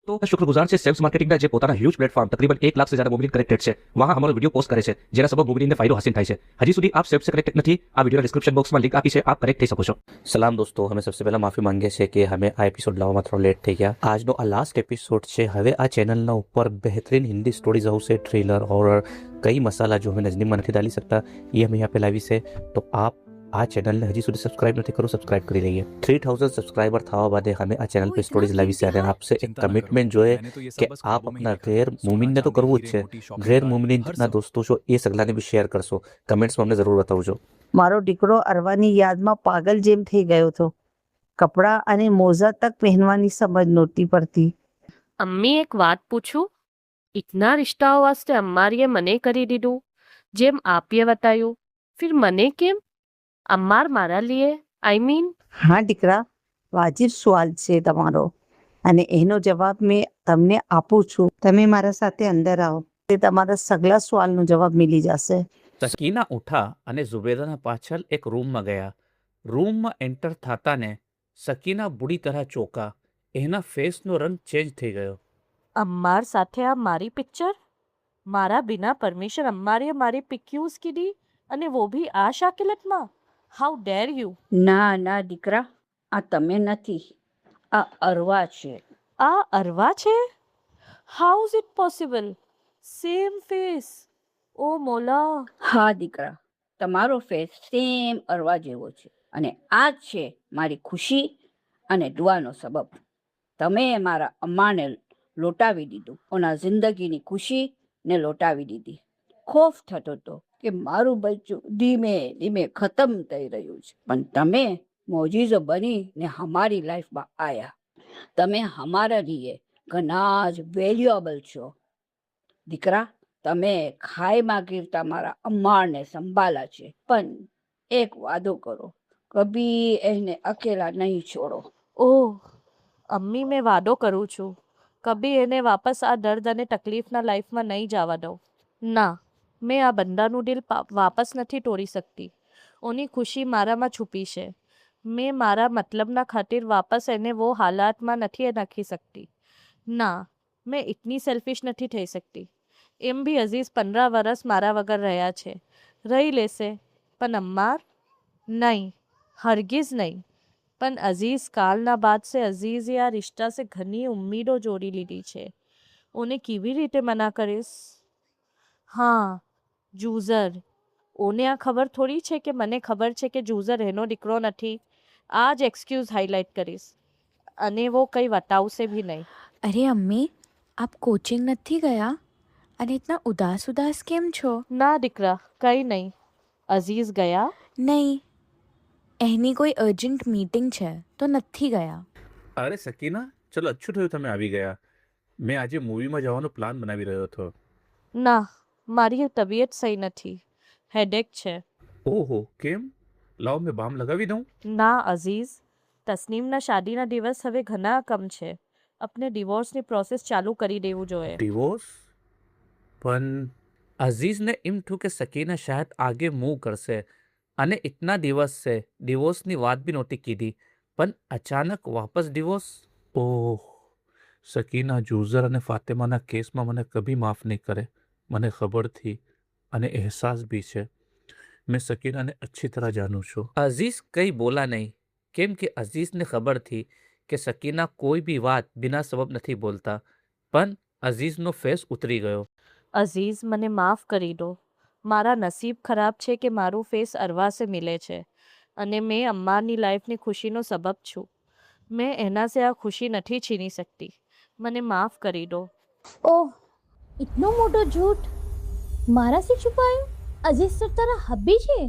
तो शुक्रगुजार છે સેલ્સ માર્કેટિંગના જે પોતાના હ્યુજ પ્લેટફોર્મ તકરીબન 1 લાખ से ज्यादा મોબિલિન કનેક્ટેડ છે વહાં અમારો વિડિયો પોસ્ટ કરે છે જેના સબબ મોબિલિનને ફાયદો હાસિલ થાય છે હજી સુધી આપ સેલ્સ से કનેક્ટેડ નથી આ વિડિયોના ડિસ્ક્રિપ્શન બોક્સમાં લિંક આપી છે આપ કનેક્ટ થઈ શકો છો। સલામ દોસ્તો, અમે સૌથી પહેલા માફી માંગીએ છીએ કે અમે આ એપિસોડ લાવવામાં થોડો લેટ થઈ ગયા। આજનો આ લાસ્ટ એપિસોડ છે। હવે આ ચેનલના ઉપર બેહતરીન હિન્દી સ્ટોરીઝ આવશે, થ્રિલર, હોરર, કઈ મસાલા જો અમે નજનીમાં નથી ડાલી શકતા એ અમે यहाँ पे લાવી છે। તો આપ આ ચેનલને હજી સુધી સબસ્ક્રાઇબ નથી કરો, સબસ્ક્રાઇબ કરી લઈએ। 3000 સબસ્ક્રાઇબર થવા બાદ અમે આ ચેનલ પર સ્ટોરીઝ લાવી છે અને આપसे એક કમિટમેન્ટ જોઈએ કે આપ अपना गैर मुमिन ने तो करवू જ છે, ગેર મુમિનના દોસ્તો છો એ સગલાને બી શેર કરશો। કમેન્ટ્સમાં અમને જરૂર બતાવજો। મારો દીકરો અરવાની યાદમાં પાગલ જેમ થઈ ગયો હતો। કપડાં અને મોજા તક પહેરવાની સમજ નહોતી પડતી। અમ્મી એક વાત પૂછું, ઇતના રિશ્તાઓ વાસ્તે અમ્મારીએ મને કરી દીધું જેમ આપીએ બતાવ્યું, ફિર મને કેમ? અમ્માર મારા લીએ આઈ મીન? હા દીકરા, વાજિબ સવાલ છે તમારો અને એનો જવાબ મેં તમને આપું છું। તમે મારા સાથે અંદર આવો, તે તમારા સગલા સવાલનો જવાબ મિલી જશે। સકીના ઉઠા અને ઝુબેદાના પાછળ એક રૂમમાં ગયા। રૂમમાં એન્ટર થતાને સકીના બુરી તરહ ચોંકા। એના ફેસનો રંગ ચેન્જ થઈ ગયો। અમ્માર સાથે આ મારી પિક્ચર? મારા બિના પરમિશન અમ્મારીએ મારી પિક યુઝ કીધી અને વો ભી આ શાકિલતમાં? How der you! ના ના દીકરા, આ તમે નથી, આ અરવા છે। આ અરવા છે? How is it possible? Same face! ઓ મોલા! હા દીકરા, તમારો ફેસ સેમ અરવા જેવો છે અને આ જ છે મારી ખુશી અને દુઆનો સબબ। તમે મારા અમ્માને લોટાવી દીધું, ઓના જિંદગીની ખુશી ને લોટાવી દીધી। ખોફ થતો હતો કે મારું બચ્ચું ધીમે ધીમે ખતમ થઈ રહ્યું છે, પણ તમે મોજીઝો બનીને અમારી લાઈફમાં આવ્યા। તમે અમારા लिए ઘણા જ વેલ્યુએબલ છો દીકરા। તમે ખાઈમાં ગીરતા મારા અમ્માને સંભાળ્યા છે, પણ એક વાદો કરો, કભી એને અકેલા નહીં છોડો। ઓહ અમ્મી, મેં વાદો કરું છું, કભી એને વાપસ આ દર્દ અને તકલીફના લાઈફમાં નહીં જવા દઉં। ના, મેં આ બંદાનું દિલ વાપસ નથી તોડી શકતી। ઓની ખુશી મારામાં છુપી છે। મેં મારા મતલબના ખાतिर વાપસ એને વો હાલાતમાં નથી નાખી શકતી। ના, મેં ઇતની સેલ્ફિશ નથી થઈ શકતી। એમ બી અઝીઝ 15 વર્ષ મારા વગર રહ્યા છે, રહી લેશે, પણ અમ્માર નહીં, હરગિઝ નહીં। પણ અઝીઝ કાલના બાદ સે અઝીઝે આ રિશ્તા સે ઘણી ઉમ્મીદો જોડી લીધી છે। ઓને કેવી રીતે મના કરીશ? હા, જૂઝર, ઓને આ ખબર થોડી છે કે મને ખબર છે કે જૂઝર એનો દીકરો નથી। આ જ એક્સક્યુઝ હાઇલાઇટ કરીશ અને વો કંઈ વટાવશે भी નહીં। अरे अम्मी, आप कोचिंग નથી ગયા અને इतना उदास उदास કેમ છો? ના દીકરા, કંઈ નહીં। અઝીઝ ગયા? નહીં, એની કોઈ અર્જન્ટ મીટિંગ છે તો નથી ગયા। અરે સકીના, ચલો અચ્છું થયું તમે આવી ગયા। મેં આજે મૂવીમાં જવાનો પ્લાન બનાવી રહ્યો હતો। ના, મારી તબિયત સહી નથી, હેડેક છે। ઓહો, કેમ? લાવો મેં બામ લગાવી દઉં? ના અઝીઝ, તસ્નીમના શાદીના દિવસ હવે ઘણા કમ છે। अपने ડિવોર્સની પ્રોસેસ ચાલુ કરી દેવું જોઈએ। ડિવોર્સ? પણ અઝીઝને એમ થયું કે સકીના શાયદ આગે મૂવ કરશે અને ઇતના દિવસ છે ડિવોર્સની વાત બી નહોતી કીધી, પણ અચાનક વાપસ ડિવોર્સ? ઓહ, સકીના જૂઝર અને ફાતિમાના કેસમાં મને કભી માફ નહીં કરે, મને ખબર थी અને એહસાસ भी છે। मैं सकीना ने अच्छी तरह जानूं છું। અઝીઝ કંઈ બોલા નહીં, કેમ કે અઝીઝને ખબર थी કે સકીના કોઈ બી વાત બિના સબબ નથી બોલતા, પણ અઝીઝનો ફેસ ઉતરી ગયો। અઝીઝ, મને માફ કરી દો। મારા નસીબ ખરાબ છે કે મારું ફેસ અરવા સે મિલે છે અને મેં અમ્માની લાઈફની ખુશીનો સબબ છું। મેં એના સે આ ખુશી નથી છીની શકતી, મને માફ કરી દો। ઓહ, इतना मोटो झूठ મારાથી છુપાયું? અઝીઝ સર તારા હબ્બી છે,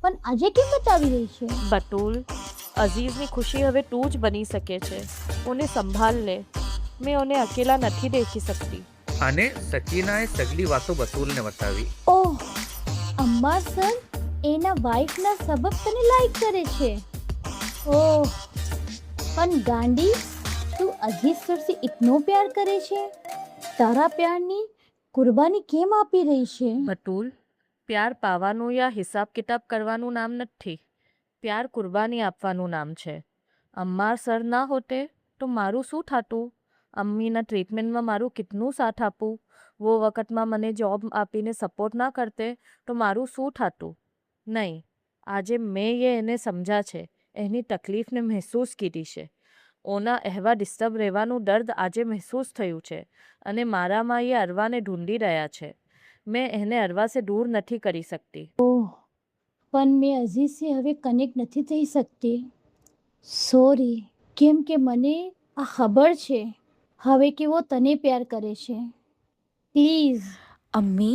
પણ આજે કેમ બતાવી રહી છે? બતુલ, અઝીઝની ખુશી હવે તું જ બની શકે છે। ઉને સંભાળ લે, મેં ઉને અકેલા નથી દેખી શકતી। અને સકીનાએ સગલી વાતો બતુલને બતાવી। ઓહ, અમ્મા સર એના વાઈફના સબબ તને લાઈક કરે છે? ઓહ, પણ ગાંડી, તું અઝીઝ સરથી ઇતનો પ્યાર કરે છે, તારા પ્યારની કુરબાની કેમ આપી રહી છે? બતુલ, પ્યાર પાવાનું યા હિસાબ કિતાબ કરવાનું નામ નથી, પ્યાર કુરબાની આપવાનું નામ છે। અમ્માર સર ના હોતે તો મારું શું થાતું? અમ્મીના ટ્રીટમેન્ટમાં મારું કેટલું સાથ આપું. वो વખતમાં મને જોબ આપીને સપોર્ટ ના કરતે તો મારું શું થાતું? નહીં, આજે મેં એને સમજા છે, એની તકલીફને મહેસૂસ કીધી છે. ઓના એવા ડિસ્ટર્બ રહેવાનું દર્દ આજે મહેસૂસ થયું છે અને મારામાં એ અરવાને ઢૂંઢી રહ્યા છે. મેં એને અરવા દૂર નથી કરી શકતી. ઓહ, પણ મેં અઝીઝથી હવે કનેક્ટ નથી થઈ શકતી. સોરી, કેમ કે મને આ ખબર છે હવે કે वो તને પ્યાર કરે છે. પ્લીઝ. अम्मी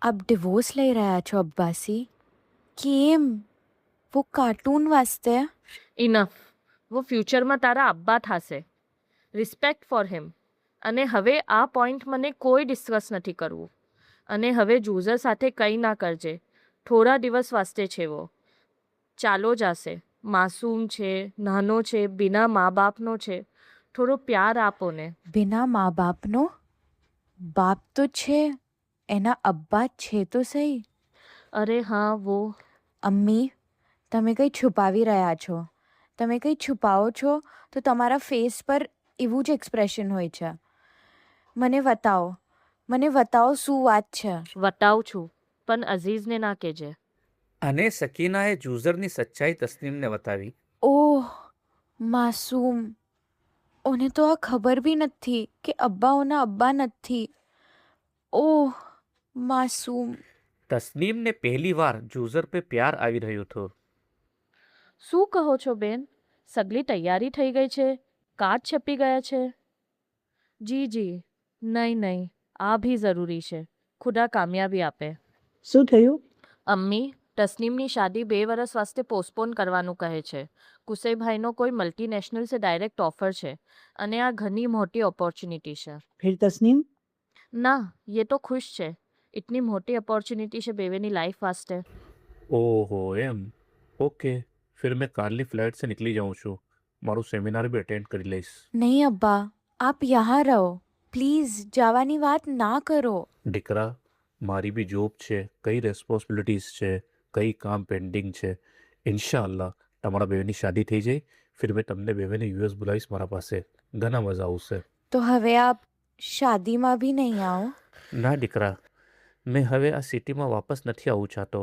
आप डिवोर्स ले रहा છો अब्बासी केम वो कार्टून वास्ते ઇનફ. वो ફ્યુચરમાં તારા અબ્બા થશે. Respect for him. અને હવે આ પોઈન્ટ મને કોઈ ડિસ્કસ નથી કરવું. અને હવે જુઝર સાથે કંઈ ના કરજે. થોડા દિવસ વાસ્તે છે વો. ચાલો જશે. માસૂમ છે, નાનો છે, બિના મા બાપનો છે. થોડો પ્યાર આપો ને. बिना माँ बापનો બાપ તો છે, એના અબ્બા છે તો સહી. અરે હા વો. અમ્મી તમે કંઈ છુપાવી રહ્યા છો. તમે કંઈ છુપાવો છો તો તમારા ફેસ પર એવું જ એક્સપ્રેશન હોય છે. મને બતાવો શું વાત છે. વટાવું છું, પણ અઝીઝને ના કહેજે. અને સકીનાએ જુઝરની સચ્ચાઈ તસ્નીમને બતાવી. ઓહ માસૂમ, ઓને તો આ ખબર બી નથી કે અબ્બાઓના અબ્બા નથી. ઓહ માસૂમ. તસ્નીમને પહેલી વાર જુઝર पे પ્યાર આવી રહ્યો હતો. શું કહો છો બેન? સગલી તૈયારી થઈ ગઈ છે? કાર્ડ છપી ગયા છે? જી જી. નહીં, આ ભી જરૂરી છે. ખુદા કામયાબી આપે. શું થયું? અમ્મી, તસ્નીમની શાદી 2 વર્ષ વાસ્તે પોસ્ટપોન કરવાનું કહે છે. કુસૈભાઈનો કોઈ મલ્ટીનેશનલ સે ડાયરેક્ટ ઓફર છે અને આ ઘણી મોટી ઓપોર્ચ્યુનિટી છે. ફિર તસ્નીમ? ના, ये तो खुश છે. इतनी મોટી ઓપોર્ચ્યુનિટી છે બેવેની લાઈફ વાસ્તે. ઓહો એમ. ઓકે, ફિર મેં કાલની ફ્લાઇટ સે નીકળી જાઉં છું. મારું સેમિનાર બી અટેન્ડ કરી લઈશ. નહીં અબ્બા, આપ યહાં રહો. પ્લીઝ જવાની વાત ના કરો. દીકરા, મારી બી જોબ છે, કઈ રેસ્પોન્સિબિલિટીઝ છે, કઈ કામ પેન્ડિંગ છે. ઇન્શાઅલ્લાહ તમારા બેની શાદી થઈ જાય, ફિર મેં તમને બેને યુએસ બોલાવીશ મારા પાસે. ઘણા મજા આવશે. તો હવે આપ શાદીમાં બી નહીં આવો? ના દીકરા, મેં હવે આ સિટીમાં વાપસ નથી આવવું ચાહતો.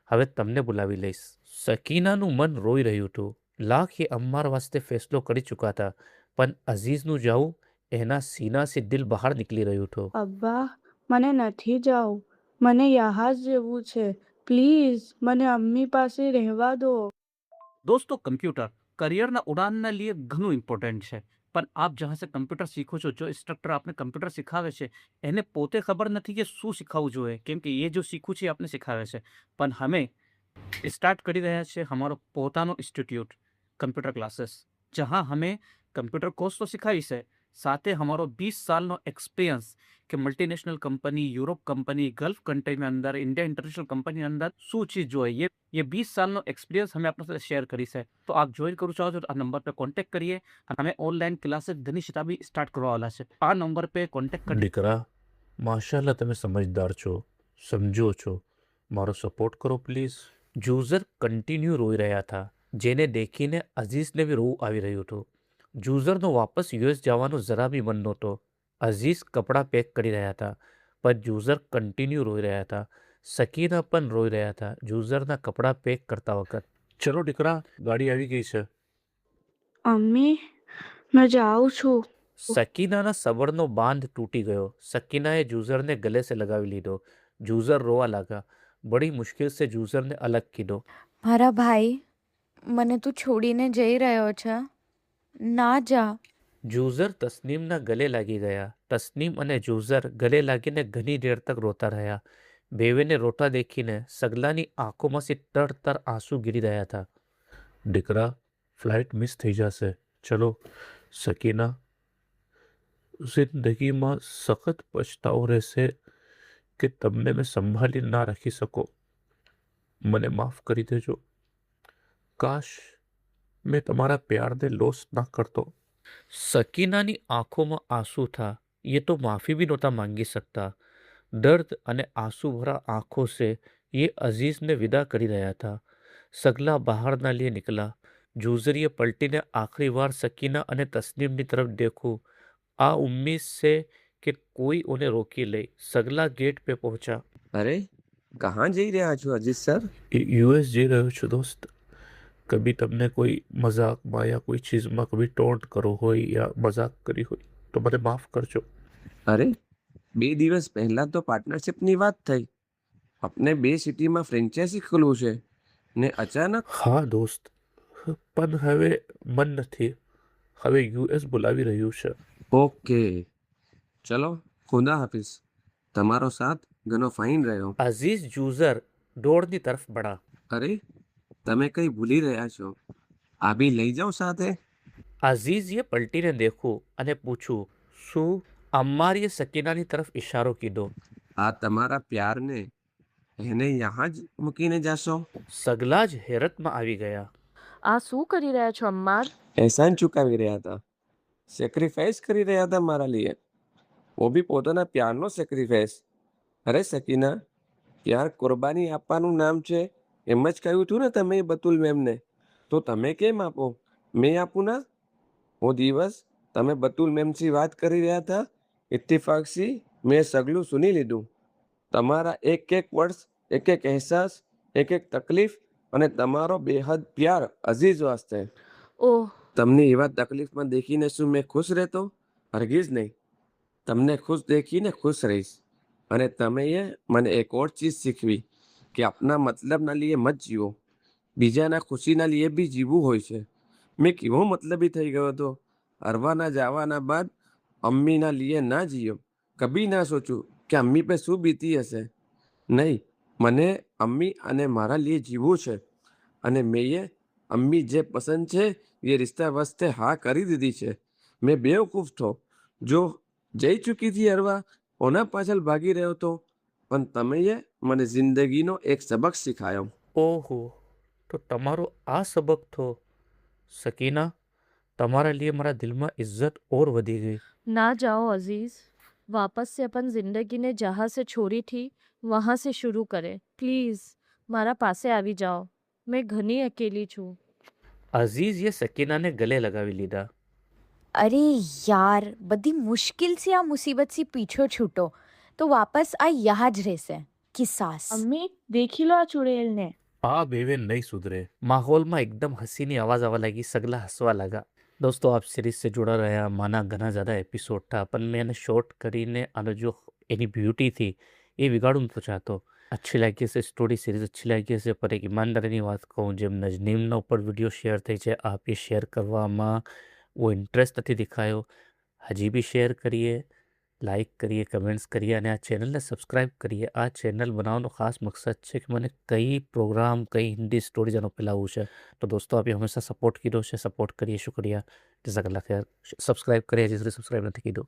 હવે તમને બોલાવી લઈશ. સકીનાનું મન રોઈ રહ્યું હતું. લાખ એ અમ્માર વાસ્તે ફેસલો કરી ચૂકા હતા, પણ અઝીઝનું જાવું એના સીનાથી દિલ બહાર નીકળી રહ્યું હતું. અબ્બા, મને નથી જાવું. મને યહાં જ રહેવું છે. પ્લીઝ મને અમ્મી પાસે રહેવા દો. दोस्तों, कंप्यूटर करियરના ઉડાનના लिए ઘણું ઇમ્પોર્ટન્ટ છે. પણ આપ જ્યાં સે કમ્પ્યુટર શીખો છો, જો ઇન્સ્ટ્રક્ટર આપને કમ્પ્યુટર શીખાવે છે, એને પોતે ખબર નથી કે શું શીખવવું જોઈએ, કેમ કે એ જો શીખવું છે એ આપને શીખાવે છે. પણ અમે સ્ટાર્ટ કરી રહ્યા છે અમારો પોતાનો ઇન્સ્ટિટ્યૂટ કમ્પ્યુટર ક્લાसेस, જहाँ हमें कंप्यूटर कोर्स तो सिखाई से साथ ही हमारो 20 साल नो एक्सपीरियंस कि multinational company, Europe company, gulf country में अंदर, इंडिया इंटरनेशनल कंपनी अंदर शू चीज जो है ये 20 साल नो एक्सपीरियंस हमें अपने साथ शेयर करी से. तो आप ज्वाइन करो चाहो तो आ नंबर पे कॉन्टेक्ट करिए. हमें ऑनलाइन क्लासेस घनी शिता भी स्टार्ट करवा वाला છે. આ નંબર पे कॉन्टेक्ट कर. દીકરા, માશાલ્લાહ તમે સમજદાર છો, સમજો છો. મારો સપોર્ટ કરો પ્લીઝ. જુઝર કન્ટિન્યુ રોઈ રહ્યા હતા, જેને દેખીને અઝીઝને બી રોવું આવી રહ્યું હતું. જુઝરનો વાપસ યુએસ જવાનો જરા બી મન નહોતો. અઝીઝ કપડાં પેક કરી રહ્યા હતા, પણ જુઝર કન્ટિન્યુ રોઈ રહ્યા હતા. સકીના પણ રોઈ રહ્યા હતા જુઝરના કપડાં પેક કરતા વખત. ચલો દીકરા, ગાડી આવી ગઈ છે. અમ્મી, મેં જાઉં છું. સકીનાના સબરનો બાંધ તૂટી ગયો. સકીનાએ જુઝરને ગલે સે લગાવી લીધો. જુઝર રોવા લાગા. બડી મુશ્કેલ સે જુઝરને અલગ કીધો. મારા ભાઈ, મને તું છોડીને જઈ રહ્યો છે? ના જા. જુઝર તસ્નીમના ગલે લાગી ગયા. તસ્નીમ અને જુઝર ગલે લાગીને ઘણી દેર તક રોતા રહ્યા. બેવેને રોતા દેખીને સગલાની આંખોમાંથી તર આંસુ ગીરી રહ્યા હતા. દીકરા, ફ્લાઇટ મિસ થઈ જશે. ચલો. સકીના, જિંદગીમાં સખત પછતાવો રહેશે કે તમને મેં સંભાળી ના રાખી શકો. મને માફ કરી દેજો. કાશ મેં તમારા પ્યારને લોસ ના કરતો. સકીનાની આંખોમાં આંસુ था. ये तो माफ़ी भी नહોતા માંગી सकता. दर्द અને आंसू भरा आंखों से ये अजीज ने विदा કરી રહ્યા હતા. સગલા બહારના लिए निकला. जूजरिए पलटीने आखिरी बार सकीना અને તસ્નીમની તરફ દેખું. આ ઉમ્મીદ છે કે કોઈ ઉन्हें રોકી લે. સગલા ગેટ पे પહોંચા. અરે કहाँ જઈ રહ્યા છો અજીત સર? યુએસ જઈ રહ્યો છું દોસ્ત. કભી તમને કોઈ મજાકમાં યા કોઈ ચીજમાં કભી ટોન્ટ કરો હોય યા મજાક કરી હોય તો મને માફ કરજો. અરે 2 દિવસ પહેલા તો પાર્ટનરશિપની વાત થઈ. આપણે 2 સિટીમાં ફ્રેન્ચાઇઝી ખોલવું છે ને અચાનક હા દોસ્ત, પણ હવે મન નથી. હવે યુએસ બોલાવી રહ્યું છે. ઓકે ચલો ખુદા હાફિઝ. તમારો સાથ ઘણો ફાઇન રહ્યો. અઝીઝ યુઝર ડોરની તરફ બઢા. અરે તમે કંઈ ભૂલી રહ્યા છો. આ બી લઈ જાઓ સાથે. અઝીઝે પલટીને દેખ્યું અને પૂછ્યું, શું? અમ્મારીએ સકીનાની તરફ ઇશારો કીધો. આ તમારા પ્યારને એને યહાં જ મૂકીને જાશો? સગલા જ હેરતમાં આવી ગયા. આ શું કરી રહ્યા છો અમ્માર? એહસાન ચૂકવી રહ્યા હતા, સેક્રિફાઈસ કરી રહ્યા હતા મારા લીએ. वो भी પોતાના પ્યારનો સેક્રિફાઈસ. અરે સકીના, પ્યાર કુરબાની આપવાનું નામ છે એમ જ કહ્યું હતું ને તમે બતુલ મેમને, તો તમે કેમ આપો? મેં આપું ના? वो દિવસ તમે બતુલ મેમથી વાત કરી રહ્યા હતા, ઇત્તિફાકથી મેં સગલું સુની લીધું. તમારા એક એક વર્ષ, એક એક અહેસાસ, એક એક તકલીફ અને તમારો બેહદ પ્યાર અઝીઝ વાસ્તે. ઓહ, તમને એવા તકલીફમાં દેખીને શું મેં ખુશ રહેતો? હરગીઝ નહીં. તમને ખુશ દેખીને ખુશ રહીશ. અને તમે મને એક ઓર ચીજ શીખવી કે આપના મતલબના લીએ મત જીવો, બીજાના ખુશીના લીએ બી જીવવું હોય છે. મેં કેવો મતલબી થઈ ગયો હતો. અરવાના જવાના બાદ અમ્મીના લીએ ના જીયો. કભી ના સોચું કે અમ્મી પે શું બીતી હશે. નહીં, મને અમ્મી અને મારા લીએ જીવવું છે. અને મેં અમ્મી જે પસંદ છે એ રિશ્તા વાસ્તે હા કરી દીધી છે. મેં બેવકૂફ થો જો જઈ ચૂકી હતી અરવા, ઓના પાછળ ભાગી રહ્યો હતો. પણ તમે મને જિંદગીનો એક સબક શીખાયો. ઓહો, તો તમારો આ સબક થો. સકીના, તમારા लिए મારા દિલમાં ઇજ્જત और વધી ગઈ. ना जाओ अजीज, वापस से अपन जिंदगी ने जहाँ से छोड़ी थी वहाँ से शुरू करें. प्लीज મારા પાસે આવી જાઓ. मैं ઘણી અકેલી છું. અઝીઝે સકીનાને ગલે લગાવી લીધા. अरे यार, बड़ी मुश्किल से आ मुसीबत से पीछे छूटो तो वापस आ यहाँ ज रहसे किसास. अम्मी देखी लो आ चुड़ैलने. આ બેવે નહીં સુધરે. માહોલમાં એકદમ હસીની આવાજ આવવા લાગી. સગલા હસવા લાગા. दोस्तों, आप सीरीज से जुड़ा रहा. माना घना ज़्यादा एपिसोड था, अपन मैंने शॉर्ट કરીને આનો જો એની બ્યુટી થી એ વિગાડું નતો ચાહતો. अच्छी लगी हશે સ્ટોરી, સિરીઝ अच्छी લાગી હશે. પર એક ઈમાનદારીની વાત કહું, જેમ નજનીમના ઉપર વિડીયો શેર થઈ છે, આપ એ શેર કરવામાં वो ઇન્ટરેસ્ટ નથી દેખાયો. હજી બી શેર કરીએ, લાઇક કરીએ, કમેન્ટ્સ કરીએ અને આ ચેનલને સબસ્ક્રાઈબ કરીએ. આ ચેનલ બનાવવાનો ખાસ મકસદ છે કે મને કઈ પ્રોગ્રામ, કઈ હિન્દી સ્ટોરી જાનો પેલાવું છે. તો દોસ્તો, આપે હંમેશા સપોર્ટ કર્યો છે, સપોર્ટ કરીએ. શુક્રિયા. જઝાકલ્લા ખૈર. સબસ્ક્રાઈબ કરીએ, જે સુધી સબસ્ક્રાઈબ નથી કીધું.